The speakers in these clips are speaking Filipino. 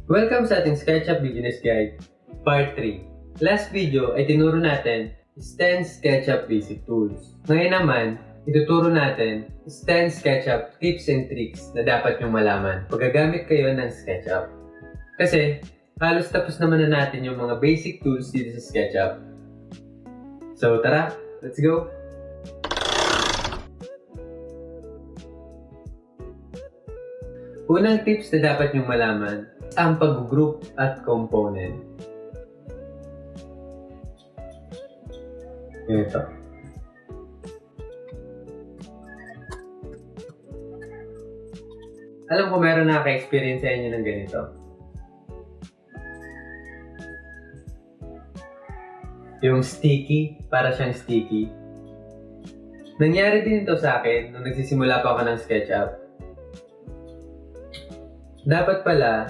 Welcome sa ating SketchUp Beginner's Guide, Part 3. Last video ay tinuro natin is 10 SketchUp Basic Tools. Ngayon naman, ituturo natin is 10 SketchUp Tips and Tricks na dapat nyong malaman pag gagamit kayo ng SketchUp. Kasi, halos tapos naman na natin yung mga basic tools dito sa SketchUp. So tara, let's go! Unang tips na dapat nyong malaman ang pag-group at component. Ito. Alam ko meron nakaka-experience sa inyo ng ganito. Yung sticky, para siyang sticky. Nangyari din ito sa akin nung nagsisimula pa ako ng SketchUp. Dapat pala,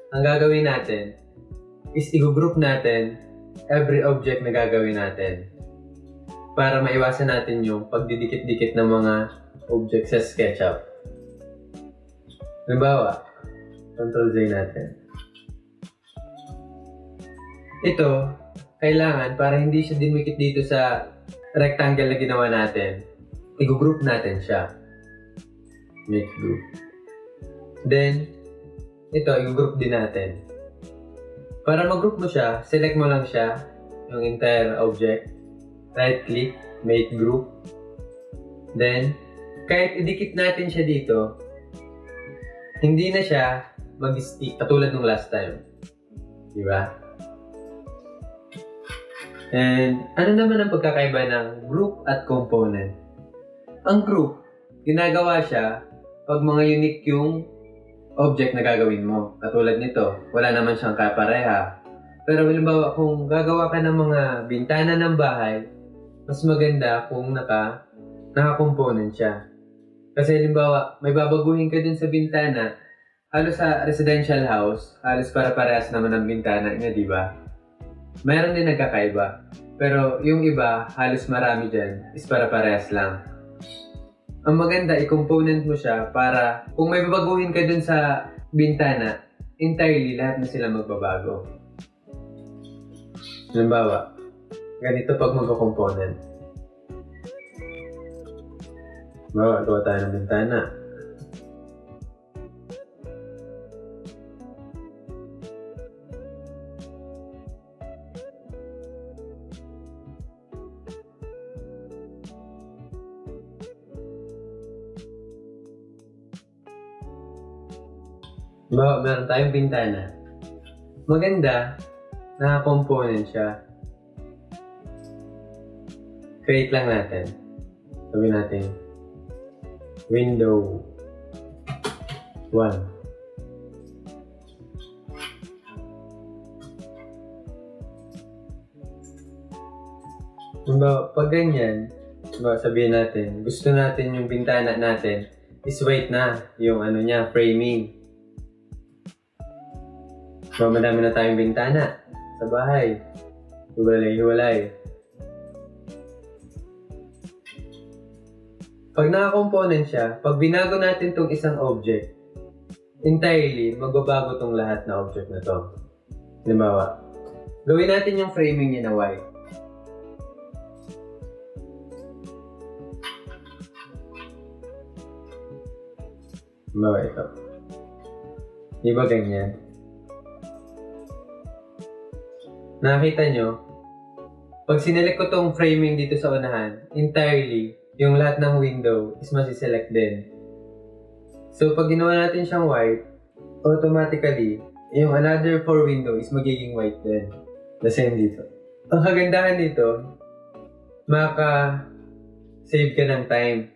ang gagawin natin is i-group natin every object na gagawin natin para maiwasan natin yung pagdidikit-dikit ng mga object sa SketchUp. Halimbawa, Ctrl-Z natin. Ito, kailangan para hindi siya dumikit dito sa rectangle na ginawa natin, i-group natin siya. Make group. Then, ito, i-group din natin. Para mag-group mo siya, select mo lang siya, yung entire object. Right-click, make group. Then, kahit idikit natin siya dito, hindi na siya mag-stick katulad nung last time. Diba? And, ano naman ang pagkakaiba ng group at component? Ang group, ginagawa siya pag mga unique yung object na gagawin mo. Katulad nito, wala naman siyang kapareha. Pero halimbawa, kung gagawa ka ng mga bintana ng bahay, mas maganda kung naka-component siya. Kasi halimbawa, may babaguhin ka dun sa bintana, halos sa residential house, halos para-parehas naman ang bintana niya, di ba? Mayroon din nagkakaiba. Pero yung iba, halos marami dyan, is para-parehas lang. Ang maganda, i-component mo siya para kung may babaguhin ka dun sa bintana, entirely lahat na sila magbabago. Halimbawa, ganito pag magko-component. Halimbawa, gawa tayo ng bintana. Meron tayong bintana. Maganda, naka-component siya. Create lang natin. Sabihin natin, window 1. Pag ganyan, sabihin natin, gusto natin yung bintana natin is white na, yung framing. Madami na tayong bintana sa bahay. Hiwalay-hiwalay. Pag naka-component siya, pag binago natin tong isang object, entirely, magbabago tong lahat na object na to. Halimbawa, gawin natin yung framing niya na white. Halimbawa ito. Di ba ganyan? Nakita nyo, pag sinelect ko tong framing dito sa unahan, entirely, yung lahat ng window is masiselect din. So, pag ginawa natin siyang white, automatically, yung another 4 window is magiging white din. The same dito. Ang kagandahan dito, maka-save ka ng time.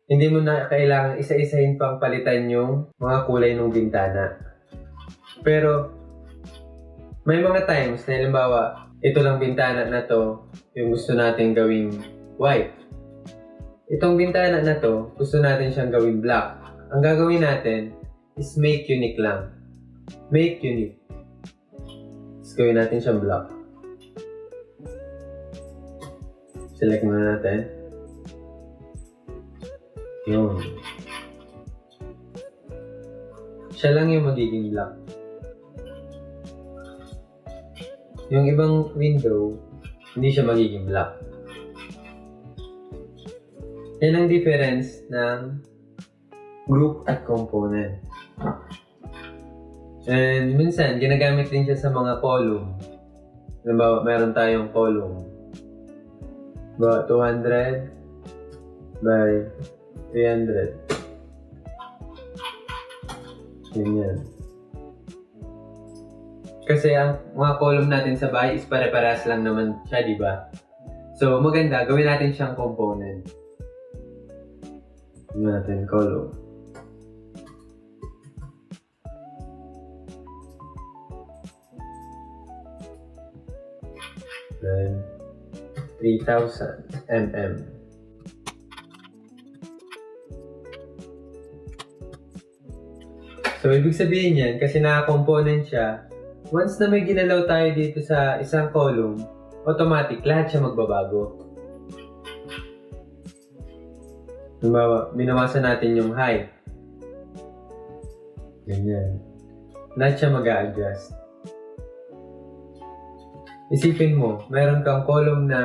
Hindi mo na kailangan isa-isahin pang palitan yung mga kulay ng bintana. Pero, may mga times na halimbawa, ito lang bintana na to, yung gusto natin gawing white. Itong bintana na to, gusto natin siyang gawing black. Ang gagawin natin is make unique lang. Make unique. Tapos gawin natin siyang black. Select muna natin. Yun. Siya lang yung magiging black. Yung ibang window, hindi siya magiging black. Yan ang difference ng group at component. And minsan, ginagamit din siya sa mga column. Halimbawa, meron tayong column. About 200 by 300. Ganyan. Kasi ang mga column natin sa bahay is pare-parehas lang naman siya, di ba? So, maganda, gawin natin siyang component. Gawin natin column. Then, 3,000 mm. So, ibig sabihin yan, kasi naka-component siya, once na may ginalaw tayo dito sa isang column, automatic, lahat siya magbabago. Halimbawa, binawasan natin yung height. Ganyan. Lahat siya mag-a-adjust. Isipin mo, meron kang column na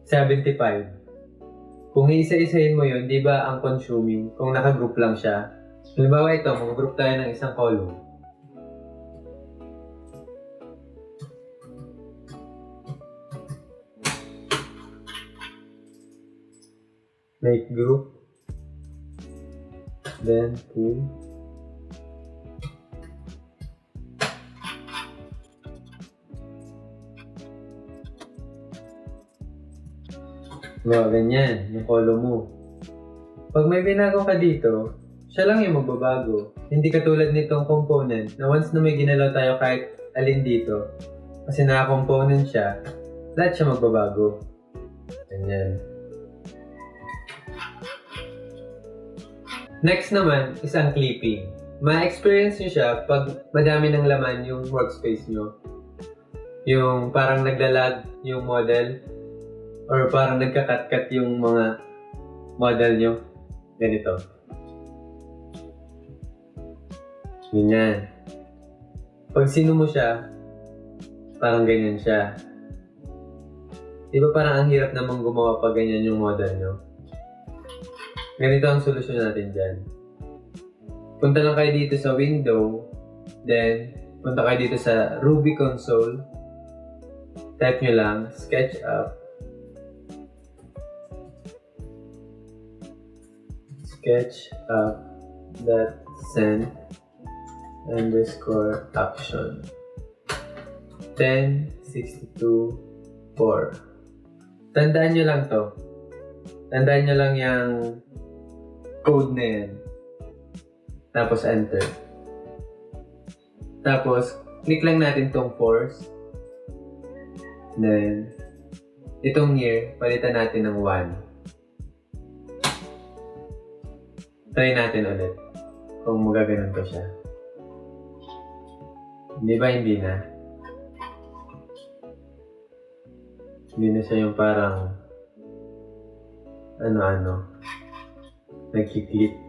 75. Kung iisa-isahin mo yun, di ba ang consuming, kung naka-group lang siya, halimbawa ito, mag-group tayo ng isang column. Make group. Then pull. Diba, ganyan, yung column mo. Pag may binago ka dito, siya lang yung magbabago. Hindi katulad nitong component na once na may ginalaw tayo kahit alin dito, kasi naka-component siya, lahat siya magbabago. Ganyan. Next naman is ang clipping. Ma-experience nyo siya pag madami ng laman yung workspace nyo. Yung parang naglalag yung model, or parang nagka-cut-cut yung mga model nyo. Ganito. Ganyan. Pag sino mo siya, parang ganyan siya. Di ba parang ang hirap namang gumawa pag ganyan yung model nyo? Ganito ang solusyon natin dyan. Punta lang kayo dito sa window, then punta kayo dito sa Ruby console. Type nyo lang, SketchUp. SketchUp.send _ action 10.62.4. Tandaan nyo lang to. Tandaan nyo lang yung code na yan. Tapos enter. Tapos, click lang natin tong force. Then, itong year, palitan natin ng 1. Try natin ulit kung magaganon ko siya. Di ba hindi na? Hindi na siya yung parang ano-ano nagkiklik.